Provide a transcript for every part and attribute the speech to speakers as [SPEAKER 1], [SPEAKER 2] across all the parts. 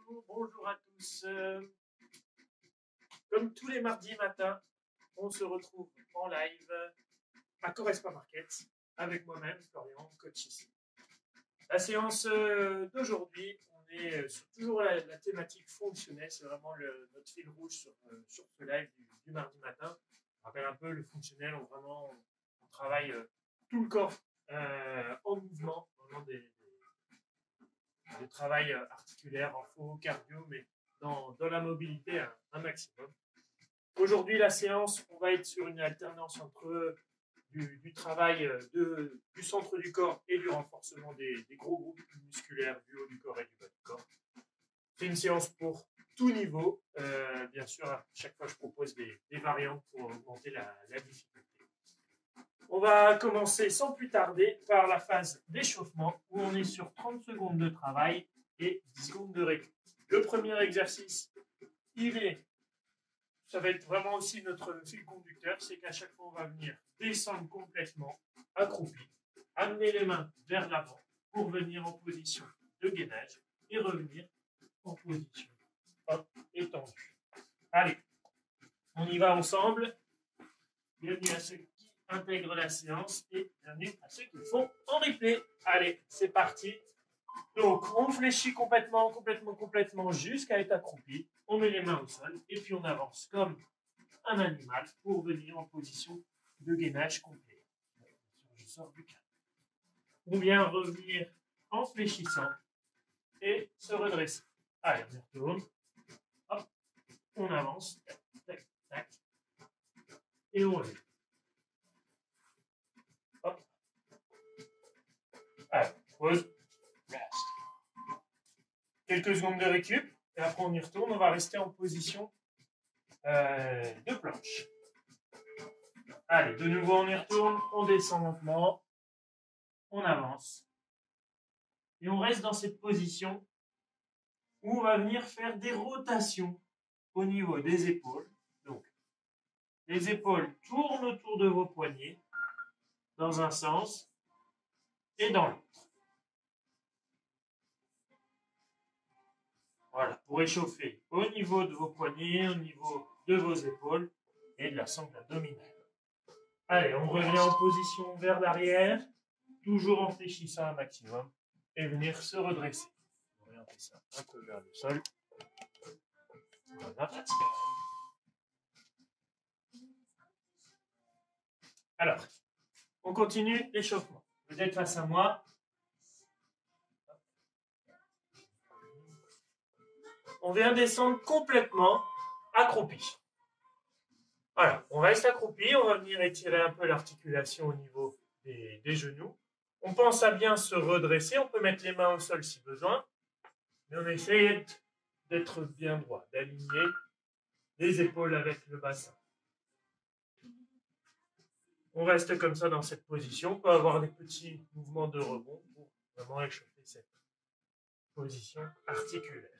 [SPEAKER 1] Bonjour à tous. Comme tous les mardis matins, on se retrouve en live à Correspa Market avec moi-même, Florian, coach ici. La séance d'aujourd'hui, on est sur toujours la thématique fonctionnelle, c'est vraiment notre fil rouge sur ce live du mardi matin. Je rappelle un peu le fonctionnel, on travaille tout le corps en mouvement, vraiment des travail articulaire, info, cardio, mais dans la mobilité un maximum. Aujourd'hui, la séance, on va être sur une alternance entre du travail du centre du corps et du renforcement des gros groupes musculaires du haut du corps et du bas du corps. C'est une séance pour tout niveau. Bien sûr, à chaque fois, je propose des variantes pour augmenter la difficulté. On va commencer sans plus tarder par la phase d'échauffement où on est sur 30 secondes de travail et 10 secondes de récup. Le premier exercice, ça va être vraiment aussi notre fil conducteur, c'est qu'à chaque fois on va venir descendre complètement, accroupi, amener les mains vers l'avant pour venir en position de gainage et revenir en position étendue. Allez, on y va ensemble. Bienvenue à ceux qui intègrent la séance et bienvenue à ceux qui le font en replay. Allez, c'est parti. Donc, on fléchit complètement jusqu'à être accroupi. On met les mains au sol et puis on avance comme un animal pour venir en position de gainage complet. Je sors du cadre. On vient revenir en fléchissant et se redresser. Allez, on retourne. Hop, on avance. Tac, tac. Et on lève. Hop. Allez, pause. Quelques secondes de récup. Et après, on y retourne. On va rester en position de planche. Allez, de nouveau, on y retourne. On descend lentement. On avance. Et on reste dans cette position où on va venir faire des rotations au niveau des épaules. Donc, les épaules tournent autour de vos poignets dans un sens et dans l'autre. Voilà, pour échauffer au niveau de vos poignets, au niveau de vos épaules et de la sangle abdominale. Allez, on revient en position vers l'arrière, toujours en fléchissant un maximum et venir se redresser. Orienter ça un peu vers le sol. Voilà. Alors, on continue l'échauffement. Vous êtes face à moi. On vient descendre complètement accroupi. Voilà, on reste accroupi, on va venir étirer un peu l'articulation au niveau des genoux. On pense à bien se redresser, on peut mettre les mains au sol si besoin, mais on essaie d'être bien droit, d'aligner les épaules avec le bassin. On reste comme ça dans cette position, on peut avoir des petits mouvements de rebond pour vraiment échauffer cette position articulaire.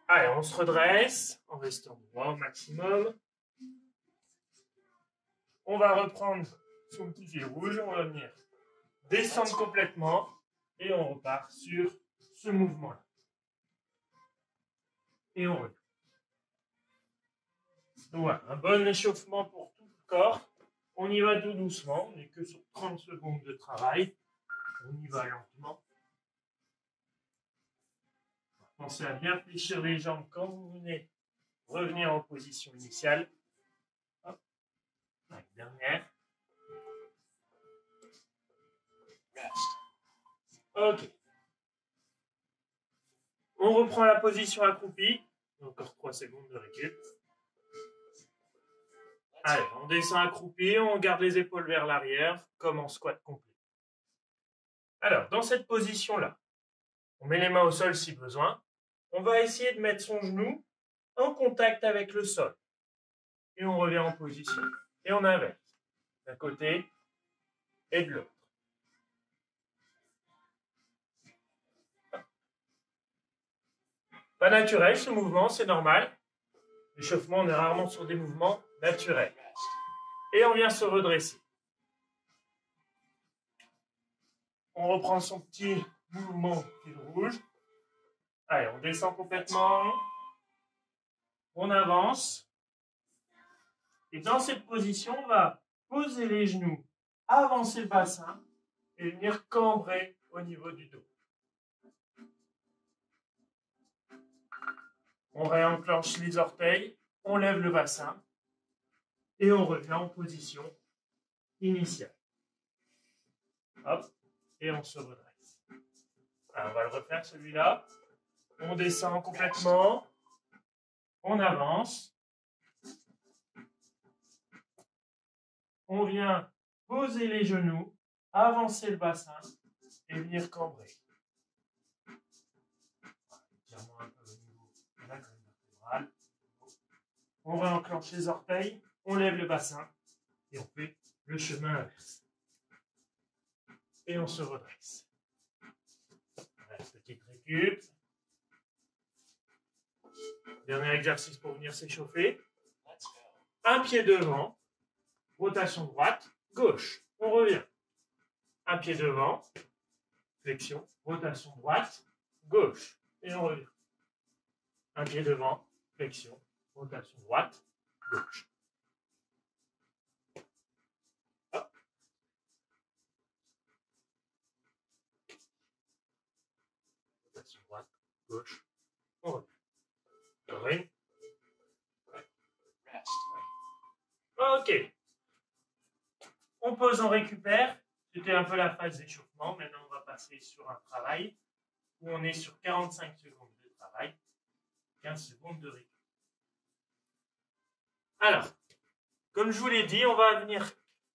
[SPEAKER 1] Allez, on se redresse en restant droit au maximum. On va reprendre son petit fil rouge, on va venir descendre complètement et on repart sur ce mouvement-là. Et on retourne. Donc voilà, un bon échauffement pour tout le corps. On y va tout doucement, on n'est que sur 30 secondes de travail. On y va lentement. Pensez à bien fléchir les jambes quand vous venez revenir en position initiale. Hop. Allez, dernière. Ok. On reprend la position accroupie. Encore 3 secondes de récup. Allez, on descend accroupi, on garde les épaules vers l'arrière, comme en squat complet. Alors, dans cette position-là, on met les mains au sol si besoin. On va essayer de mettre son genou en contact avec le sol. Et on revient en position. Et on inverse. D'un côté et de l'autre. Pas naturel ce mouvement, c'est normal. L'échauffement, on est rarement sur des mouvements naturels. Et on vient se redresser. On reprend son petit mouvement fil rouge. Allez, on descend complètement. On avance. Et dans cette position, on va poser les genoux, avancer le bassin et venir cambrer au niveau du dos. On réenclenche les orteils, on lève le bassin et on revient en position initiale. Hop, et on se redresse. Alors, on va le refaire celui-là. On descend complètement. On avance. On vient poser les genoux, avancer le bassin et venir cambrer. Étirement un peu au niveau de la colonne vertébrale. On réenclenche les orteils, on lève le bassin et on fait le chemin inverse. Et on se redresse. Petite récup. Dernier exercice pour venir s'échauffer. Un pied devant. Rotation droite, gauche. On revient. Un pied devant. Flexion. Rotation droite, gauche. Et on revient. Un pied devant. Flexion. Rotation droite, gauche. Hop. Rotation droite, gauche. On revient. Doré. Ok. On pose, on récupère. C'était un peu la phase d'échauffement. Maintenant, on va passer sur un travail où on est sur 45 secondes de travail, 15 secondes de récup. Alors, comme je vous l'ai dit, on va venir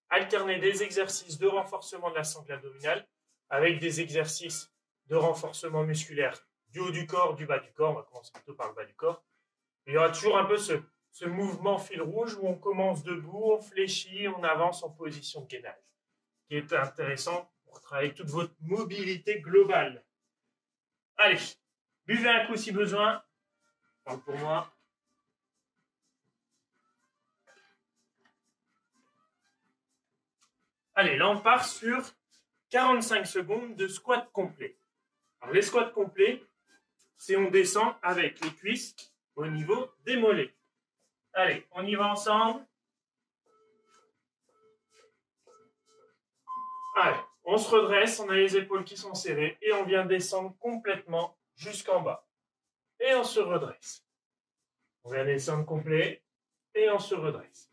[SPEAKER 1] alterner des exercices de renforcement de la sangle abdominale avec des exercices de renforcement musculaire du haut du corps, du bas du corps. On va commencer plutôt par le bas du corps. Il y aura toujours un peu ce mouvement fil rouge où on commence debout, on fléchit, on avance en position de gainage, qui est intéressant pour travailler toute votre mobilité globale. Allez, buvez un coup si besoin. Parle pour moi. Allez, là on part sur 45 secondes de squat complet. Alors les squats complets, c'est on descend avec les cuisses au niveau des mollets. Allez, on y va ensemble. Allez, on se redresse, on a les épaules qui sont serrées et on vient descendre complètement jusqu'en bas. Et on se redresse. On vient descendre complet et on se redresse.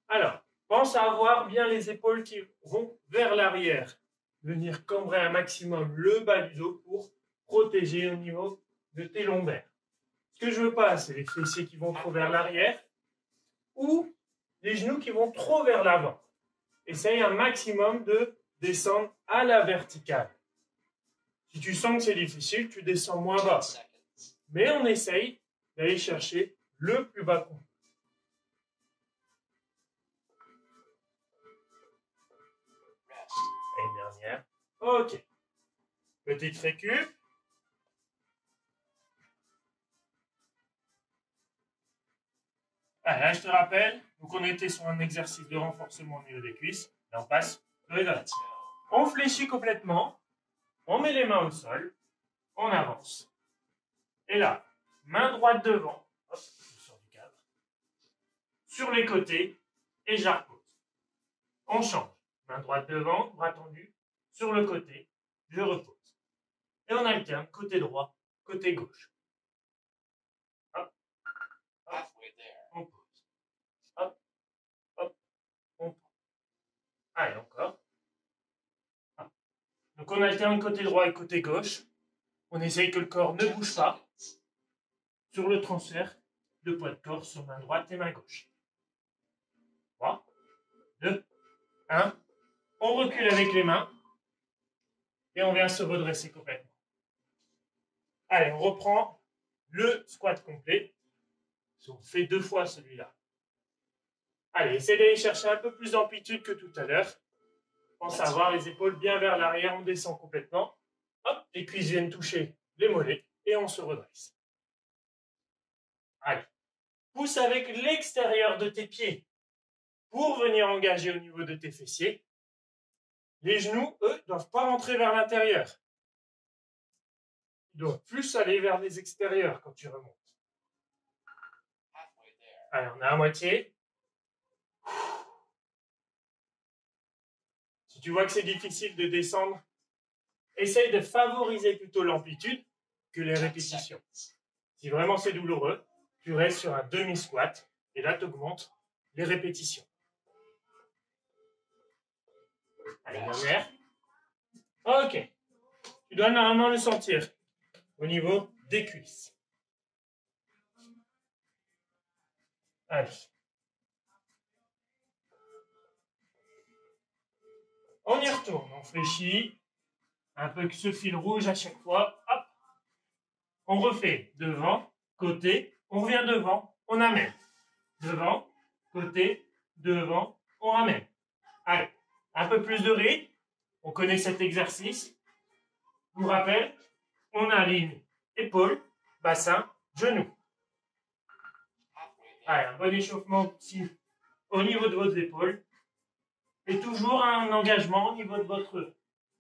[SPEAKER 1] Alors, pense à avoir bien les épaules qui vont vers l'arrière. Venir cambrer un maximum le bas du dos pour protéger au niveau de tes lombaires. Ce que je veux pas, c'est les fessiers qui vont trop vers l'arrière ou les genoux qui vont trop vers l'avant. Essaye un maximum de descendre à la verticale. Si tu sens que c'est difficile, tu descends moins bas. Mais on essaye d'aller chercher le plus bas qu'on peut. Et une dernière. Ok. Petite récup. Allez, là, je te rappelle, donc on était sur un exercice de renforcement au niveau des cuisses. Là, on passe sur les doigts. On fléchit complètement. On met les mains au sol. On avance. Et là, main droite devant. Hop, je sors du cadre. Sur les côtés. Et je la repose. On change. Main droite devant, bras tendu. Sur le côté, je repose. Et on alterne côté droit, côté gauche. Hop, hop, on pose. Hop, hop, on pose. Allez, encore. Hop. Donc on alterne côté droit et côté gauche. On essaye que le corps ne bouge pas sur le transfert de poids de corps sur main droite et main gauche. 3, 2, 1. On recule avec les mains et on vient se redresser complètement. Allez, on reprend le squat complet. On fait 2 fois celui-là. Allez, essayez d'aller chercher un peu plus d'amplitude que tout à l'heure. Pense à avoir les épaules bien vers l'arrière, on descend complètement. Hop, les cuisses viennent toucher les mollets et on se redresse. Allez, pousse avec l'extérieur de tes pieds pour venir engager au niveau de tes fessiers. Les genoux, eux, ne doivent pas rentrer vers l'intérieur. dois plus aller vers les extérieurs quand tu remontes. Allez, on est à moitié. Si tu vois que c'est difficile de descendre, essaye de favoriser plutôt l'amplitude que les répétitions. Si vraiment c'est douloureux, tu restes sur un demi-squat et là tu augmentes les répétitions. Allez, dernière. Ok. Tu dois normalement le sentir au niveau des cuisses. Allez. On y retourne, on fléchit. Un peu que ce fil rouge à chaque fois. Hop. On refait devant, côté, on revient devant, on amène. Devant, côté, devant, on ramène. Allez, un peu plus de rythme. On connaît cet exercice. Je vous rappelle, on aligne épaules, bassin, genoux. Allez, un bon échauffement aussi au niveau de vos épaules. Et toujours un engagement au niveau de votre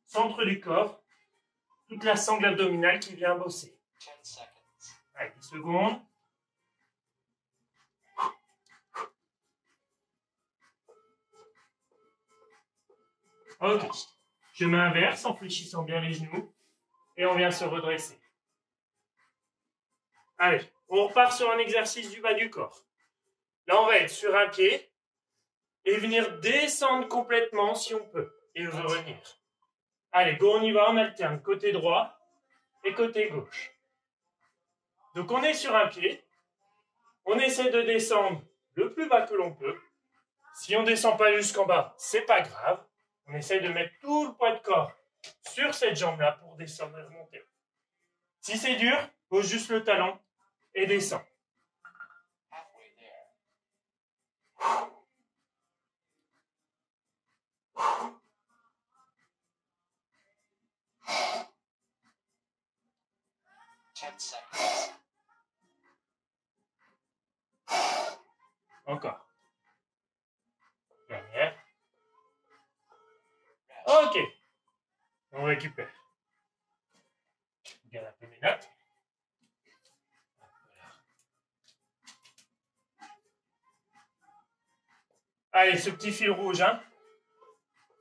[SPEAKER 1] centre du corps. Toute la sangle abdominale qui vient bosser. Allez, 10 secondes. Ok. Chemin inverse en fléchissant bien les genoux. Et on vient se redresser. Allez, on repart sur un exercice du bas du corps. Là, on va être sur un pied et venir descendre complètement si on peut. Et revenir. Allez, go, on y va, on alterne côté droit et côté gauche. Donc, on est sur un pied. On essaie de descendre le plus bas que l'on peut. Si on ne descend pas jusqu'en bas, c'est pas grave. On essaie de mettre tout le poids de corps sur cette jambe-là pour descendre et remonter. Si c'est dur, pose juste le talon et descends. Encore. Dernière. Ok. On récupère. Regarde un peu mes notes. Allez, ce petit fil rouge, hein.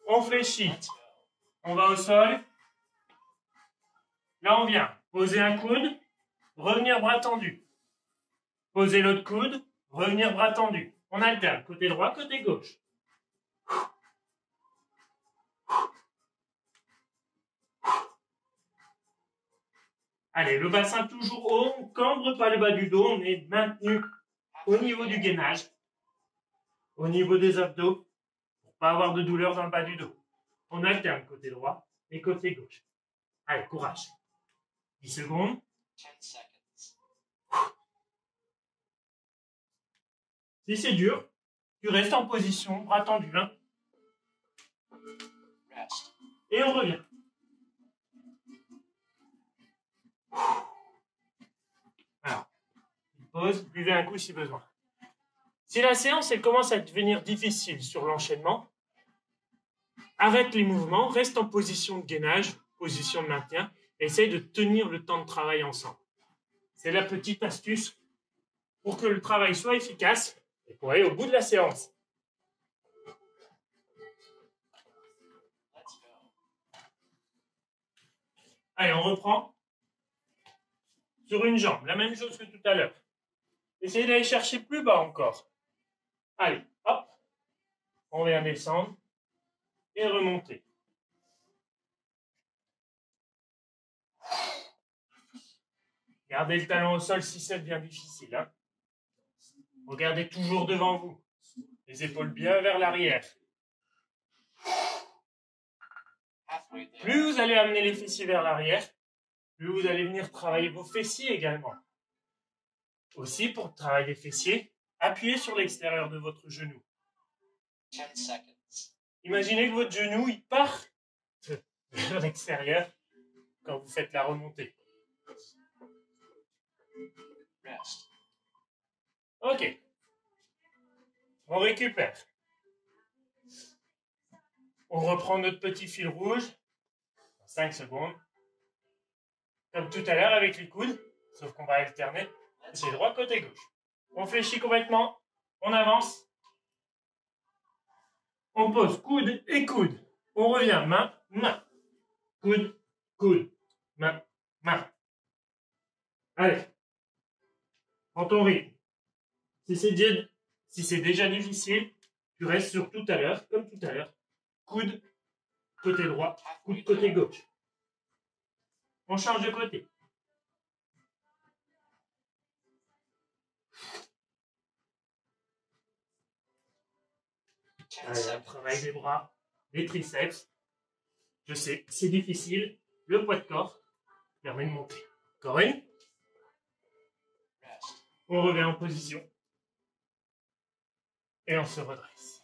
[SPEAKER 1] On fléchit. On va au sol. Là, on vient poser un coude, revenir bras tendu. Poser l'autre coude, revenir bras tendu. On alterne, côté droit, côté gauche. Allez, le bassin toujours haut, on ne cambre pas le bas du dos, on est maintenu au niveau du gainage, au niveau des abdos, pour ne pas avoir de douleur dans le bas du dos. On alterne côté droit et côté gauche. Allez, courage. 10 secondes. Si c'est dur, tu restes en position, bras tendus. Hein. Et on revient. Alors, pause, buvez un coup si besoin. Si la séance elle commence à devenir difficile sur l'enchaînement, arrête les mouvements, reste en position de gainage, position de maintien, et essaye de tenir le temps de travail ensemble. C'est la petite astuce pour que le travail soit efficace et pour aller au bout de la séance. Allez, on reprend. Sur une jambe, la même chose que tout à l'heure. Essayez d'aller chercher plus bas encore. Allez, hop. On vient descendre et remonter. Gardez le talon au sol si ça devient difficile. Hein. Regardez toujours devant vous. Les épaules bien vers l'arrière. Plus vous allez amener les fessiers vers l'arrière, plus vous allez venir travailler vos fessiers également. Aussi, pour travailler les fessiers, appuyez sur l'extérieur de votre genou. Imaginez que votre genou il part vers l'extérieur quand vous faites la remontée. Ok. On récupère. On reprend notre petit fil rouge. 5 secondes. comme tout à l'heure avec les coudes, sauf qu'on va alterner côté droit, côté gauche. On fléchit complètement, on avance, on pose coude et coude. On revient main, main, coude, coude, main, main. Allez, prends ton rythme. Si c'est déjà difficile, tu restes sur tout à l'heure, comme tout à l'heure. Coude, côté droit, coude, côté gauche. On change de côté. Allez, on travaille les bras, les triceps. Je sais, c'est difficile. Le poids de corps permet de monter. Encore une. On revient en position. Et on se redresse.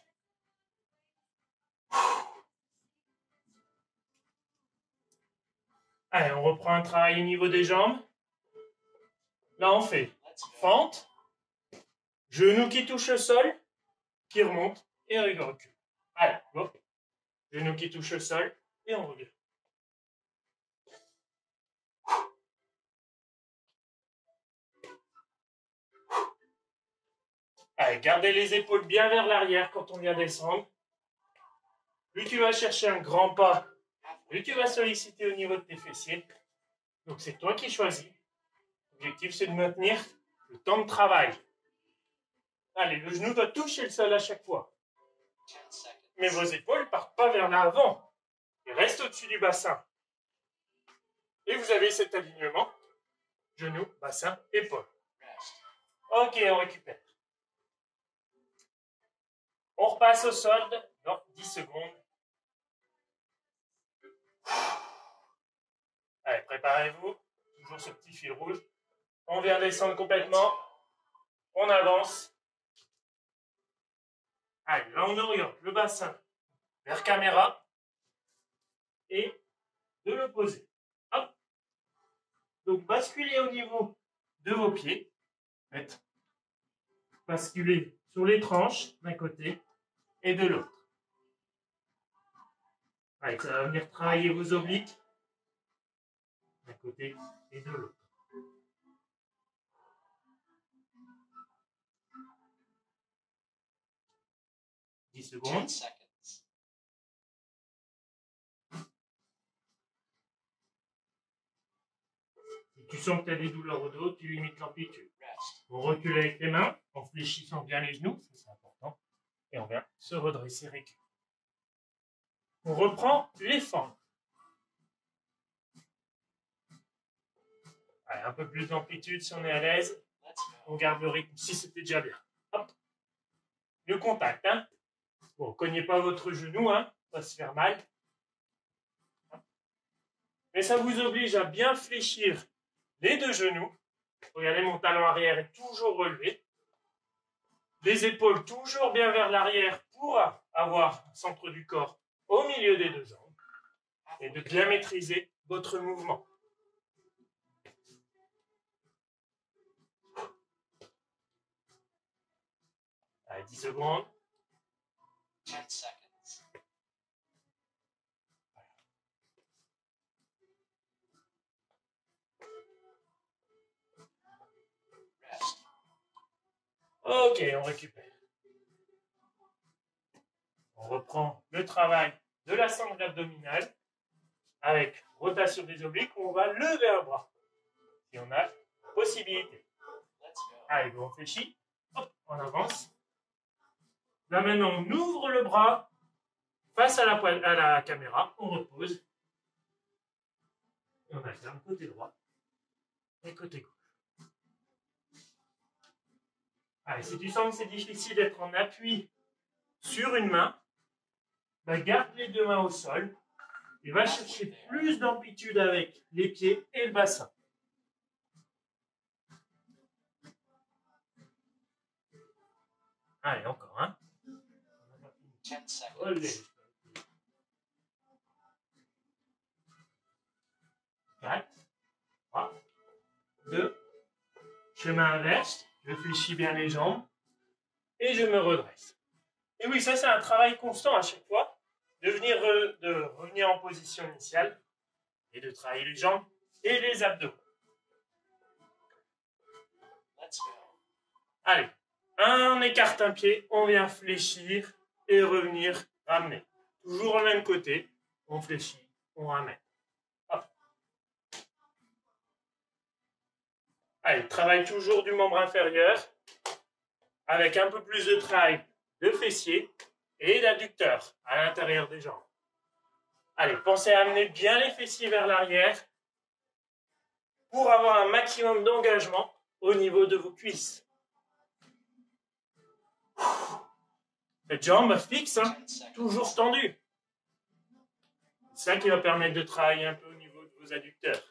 [SPEAKER 1] Allez, on reprend un travail au niveau des jambes. Là, on fait fente, genou qui touche le sol, qui remonte et recule. Allez, hop. Genou qui touche le sol et on revient. Allez, gardez les épaules bien vers l'arrière quand on vient descendre. Plus tu vas chercher un grand pas, plus tu vas solliciter au niveau de tes fessiers. Donc c'est toi qui choisis. L'objectif c'est de maintenir le temps de travail. Allez, le genou doit toucher le sol à chaque fois. Mais vos épaules ne partent pas vers l'avant. Ils restent au-dessus du bassin. Et vous avez cet alignement. Genou, bassin, épaule. Ok, on récupère. On repasse au solde dans 10 secondes. Allez, préparez-vous. Toujours ce petit fil rouge. On vient descendre complètement. On avance. Allez, là on oriente le bassin vers caméra. Et de le poser. Hop. Donc basculez au niveau de vos pieds. Faites. Basculez sur les tranches d'un côté et de l'autre. Allez, ça va venir travailler vos obliques d'un côté et de l'autre. « 10 secondes. Si tu sens que tu as des douleurs au dos, tu limites l'amplitude. On recule avec les mains en fléchissant bien les genoux, c'est important. Et on vient se redresser, récupérer. On reprend les fentes. Allez, un peu plus d'amplitude si on est à l'aise. On garde le rythme si c'était déjà bien. Hop. Le contact. Hein. Bon, cognez pas votre genou, hein, ça va se faire mal. Mais ça vous oblige à bien fléchir les deux genoux. Regardez, mon talon arrière est toujours relevé. Les épaules toujours bien vers l'arrière pour avoir le centre du corps au milieu des deux jambes. Et de bien maîtriser votre mouvement. Allez, 10 secondes. 10 secondes. Ok, on récupère. On reprend le travail de la sangle abdominale avec rotation des obliques où on va lever un bras. Si on a possibilité. Allez, on fléchit. Hop, on avance. Là maintenant, on ouvre le bras face à la caméra. On repose. Et on alterne côté droit et côté gauche. Allez, si tu sens que c'est difficile d'être en appui sur une main, bah garde les deux mains au sol et va chercher plus d'amplitude avec les pieds et le bassin. Allez, encore, hein. 10 secondes. 4, 3, 2, chemin inverse, je fléchis bien les jambes et je me redresse. Et oui, ça c'est un travail constant à chaque fois, de revenir en position initiale et de travailler les jambes et les abdos. Allez, on écarte un pied, on vient fléchir et revenir ramener. Toujours au même côté, on fléchit, on ramène. Hop. Allez, travaille toujours du membre inférieur avec un peu plus de travail de fessier et d'adducteur à l'intérieur des jambes. Allez, pensez à amener bien les fessiers vers l'arrière pour avoir un maximum d'engagement au niveau de vos cuisses. Les jambes fixes, hein, toujours tendues. C'est ça qui va permettre de travailler un peu au niveau de vos adducteurs.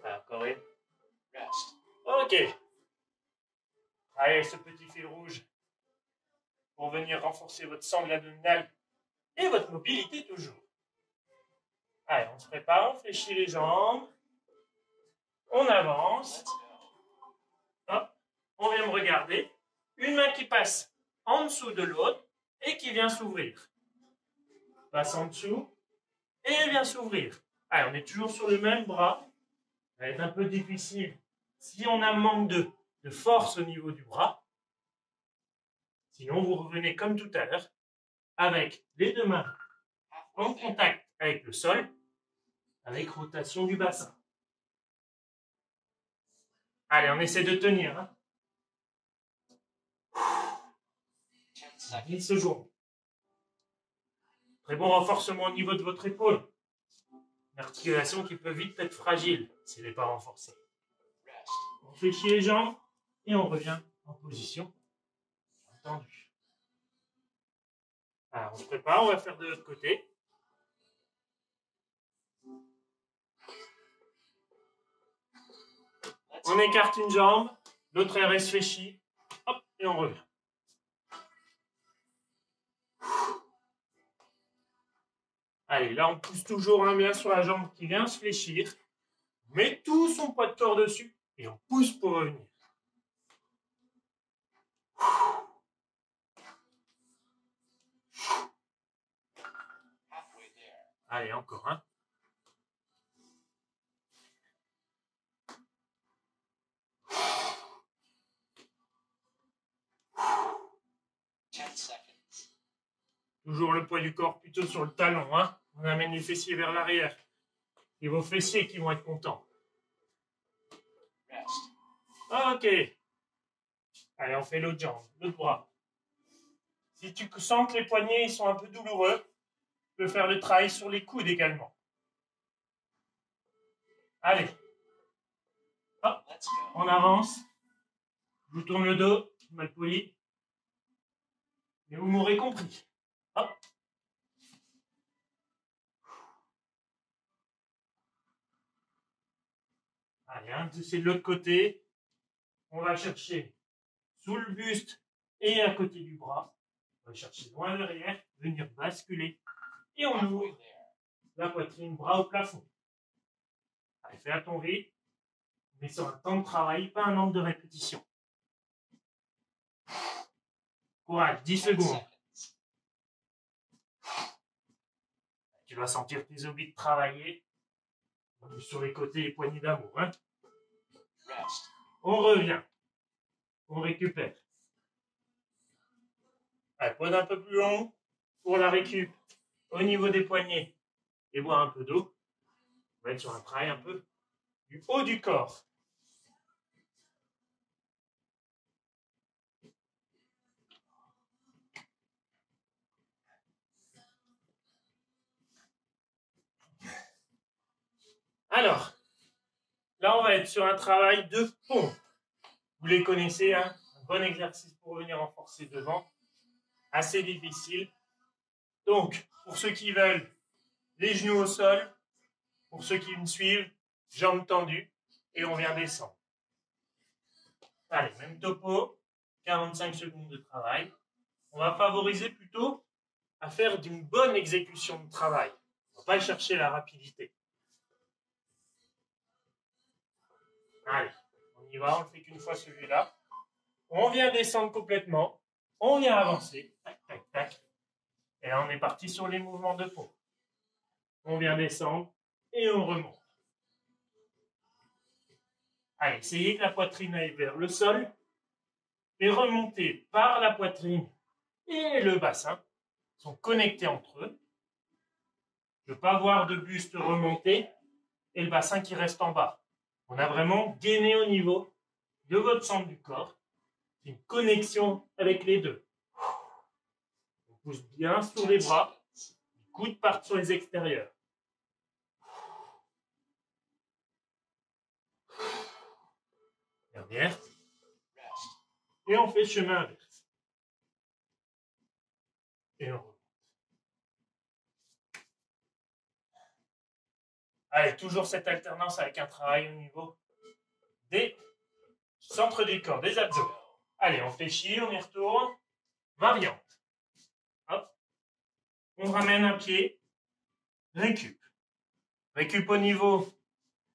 [SPEAKER 1] Encore une. Ok. Allez, ce petit fil rouge pour venir renforcer votre sangle abdominale et votre mobilité toujours. Allez, on se prépare, on fléchit les jambes. On avance. Hop, on vient me regarder. Une main qui passe en dessous de l'autre et qui vient s'ouvrir. Passe en dessous et vient s'ouvrir. Allez, on est toujours sur le même bras. Ça va être un peu difficile si on a un manque de force au niveau du bras. Sinon, vous revenez comme tout à l'heure avec les deux mains en contact avec le sol, avec rotation du bassin. Allez, on essaie de tenir. Hein. 10 secondes. Très bon renforcement au niveau de votre épaule. Une articulation qui peut vite être fragile si elle n'est pas renforcée. On fléchit les jambes et on revient en position tendue. Alors, on se prépare, on va faire de l'autre côté. On écarte une jambe, l'autre elle reste fléchie. Hop, et on revient. Allez, là on pousse toujours un bien sur la jambe qui vient se fléchir. On met tout son poids de corps dessus et on pousse pour revenir. Allez, encore un. Toujours le poids du corps plutôt sur le talon. Hein. On amène les fessiers vers l'arrière. Et vos fessiers qui vont être contents. Ok. Allez, on fait l'autre jambe, l'autre bras. Si tu sens que les poignets ils sont un peu douloureux, tu peux faire le travail sur les coudes également. Allez. Hop, on avance. Je vous tourne le dos, mal poli. Mais vous m'aurez compris. Hop. Allez, c'est de l'autre côté. On va chercher sous le buste et à côté du bras. On va chercher loin derrière, venir basculer. Et on ouvre la poitrine, bras au plafond. Allez, fais à ton rythme. Mais sur un temps de travail, pas un nombre de répétitions. Courage, 10 secondes. Tu vas sentir tes obliques travailler. Sur les côtés, les poignées d'amour. Hein. On revient. On récupère. Allez, pose un peu plus long pour la récup. Au niveau des poignets. Et boire un peu d'eau. On va être sur un travail un peu du haut du corps. Alors, là, on va être sur un travail de pompe. Vous les connaissez, hein? Un bon exercice pour venir renforcer devant. Assez difficile. Donc, pour ceux qui veulent, les genoux au sol. Pour ceux qui me suivent, jambes tendues. Et on vient descendre. Allez, même topo. 45 secondes de travail. On va favoriser plutôt à faire d'une bonne exécution de travail. On ne va pas chercher la rapidité. Allez, on y va, on ne fait qu'une fois celui-là. On vient descendre complètement. On vient avancer. Tac, tac, tac. Et là, on est parti sur les mouvements de peau. On vient descendre. et on remonte. Allez, essayez que la poitrine aille vers le sol et remontez par la poitrine et le bassin sont connectés entre eux. Je ne veux pas voir de buste remonter et le bassin qui reste en bas. On a vraiment gainé au niveau de votre centre du corps. C'est une connexion avec les deux. On pousse bien sur les bras. Les coudes partent sur les extérieurs. Dernière. Et on fait chemin inverse. Et on remonte. Allez, toujours cette alternance avec un travail au niveau des centres du corps, des abdos. Allez, on fléchit, on y retourne. Variante. Hop. On ramène un pied. Récup. Récup au niveau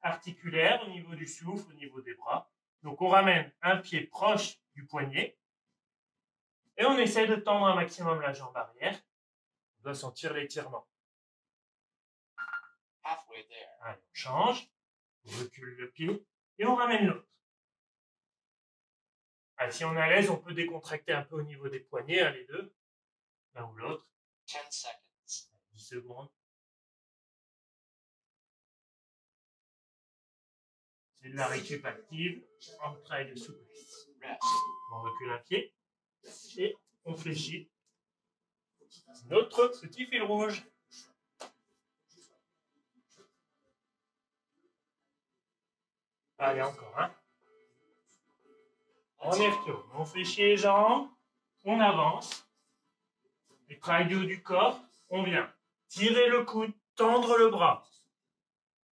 [SPEAKER 1] articulaire, au niveau du souffle, au niveau des bras. Donc on ramène un pied proche du poignet. Et on essaie de tendre un maximum la jambe arrière. On doit sentir l'étirement. Allez, on change. On recule le pied. Et on ramène l'autre. Allez, si on est à l'aise, on peut décontracter un peu au niveau des poignets, hein, les deux. L'un ou l'autre. 10 secondes. C'est de la récup active en travail de souplesse. On recule un pied et on fléchit. Notre petit fil rouge. Allez, encore un. On y retourne. On fléchit les jambes. On avance. Et travail du haut du corps. On vient tirer le coude, tendre le bras.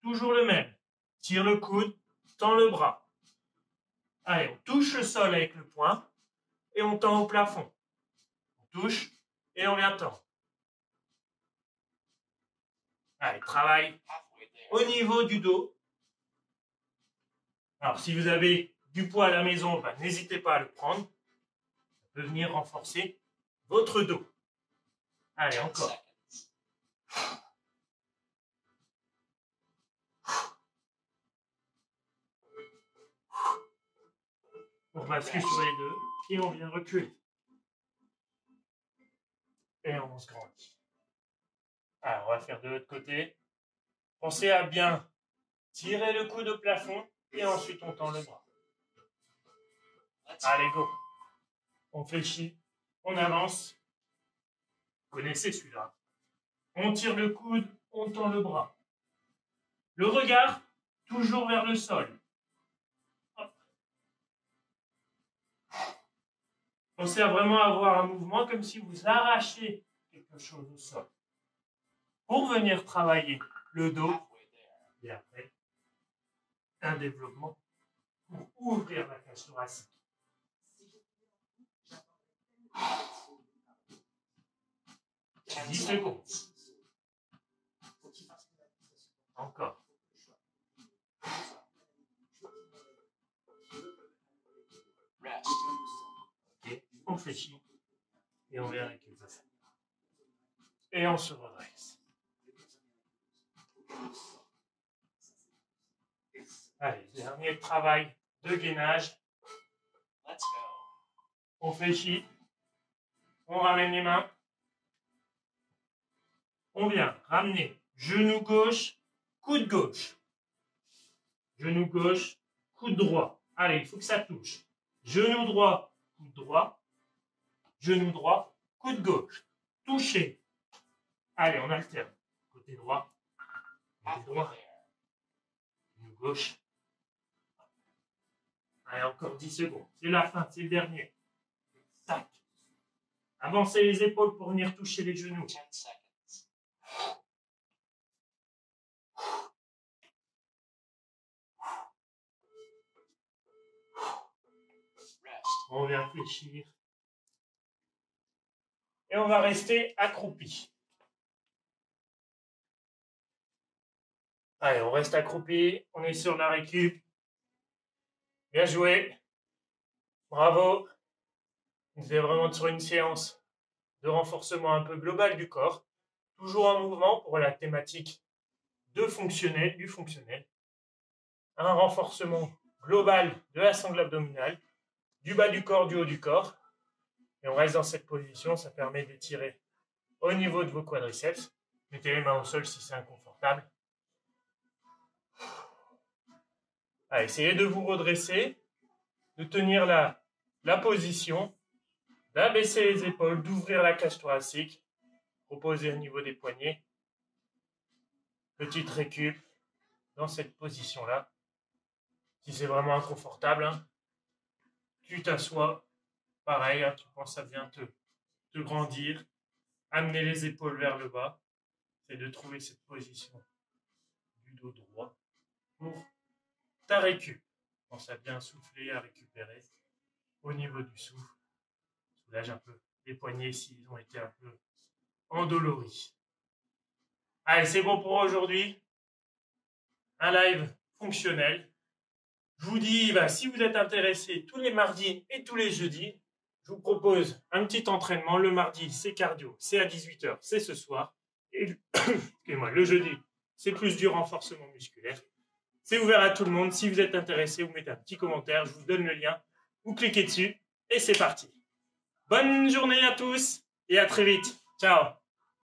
[SPEAKER 1] Toujours le même. Tire le coude, tend le bras. Allez, on touche le sol avec le poing et on tend au plafond. On touche et on vient tendre. Allez, travail au niveau du dos. Alors, si vous avez du poids à la maison, ben, n'hésitez pas à le prendre. Ça peut venir renforcer votre dos. Allez, encore. On bascule sur les deux et on vient reculer. Et on se grandit. Alors, on va faire de l'autre côté. Pensez à bien tirer le coude au plafond et ensuite on tend le bras. Allez, go. On fléchit, on avance. Vous connaissez celui-là. On tire le coude, on tend le bras. Le regard, toujours vers le sol. Hop. Pensez à vraiment avoir un mouvement comme si vous arrachez quelque chose au sol. Pour venir travailler le dos, et après, un développement pour ouvrir la cage thoracique. « 10 secondes. Encore. Ok, on fléchit et on vient récupérer. Et on se redresse. Allez, dernier travail de gainage. On fléchit. On ramène les mains. On vient ramener genou gauche, coude gauche. Genou gauche, coude droit. Allez, il faut que ça touche. Genou droit, coude droit. Genou droit, coude gauche. Touchez. Allez, on alterne. Côté droit, côté droit. Genou gauche. Allez, encore 10 secondes. C'est la fin, c'est le dernier. Tac. Avancez les épaules pour venir toucher les genoux. On vient fléchir. Et on va rester accroupi. Allez, on reste accroupi. On est sur la récup. Bien joué. Bravo. Vous êtes vraiment sur une séance de renforcement un peu global du corps. Toujours en mouvement pour la thématique du fonctionnel, un renforcement global de la sangle abdominale, du bas du corps, du haut du corps. Et on reste dans cette position, ça permet d'étirer au niveau de vos quadriceps. Mettez les mains au sol si c'est inconfortable. Allez, essayez de vous redresser, de tenir la position, d'abaisser les épaules, d'ouvrir la cage thoracique, reposer au niveau des poignets. Petite récup dans cette position-là. Si c'est vraiment inconfortable, hein, tu t'assois, pareil, hein, tu penses à bien te grandir, amener les épaules vers le bas, c'est de trouver cette position du dos droit pour ta récup. Pense à bien souffler, à récupérer au niveau du souffle. Soulage un peu les poignets s'ils ont été un peu endoloris. Allez, c'est bon pour aujourd'hui. Un live fonctionnel. Je vous dis, si vous êtes intéressé tous les mardis et tous les jeudis, je vous propose un petit entraînement. Le mardi, c'est cardio, c'est à 18h, c'est ce soir. Et excusez-moi, le jeudi, c'est plus du renforcement musculaire. C'est ouvert à tout le monde. Si vous êtes intéressé, vous mettez un petit commentaire, je vous donne le lien, vous cliquez dessus et c'est parti. Bonne journée à tous et à très vite. Ciao.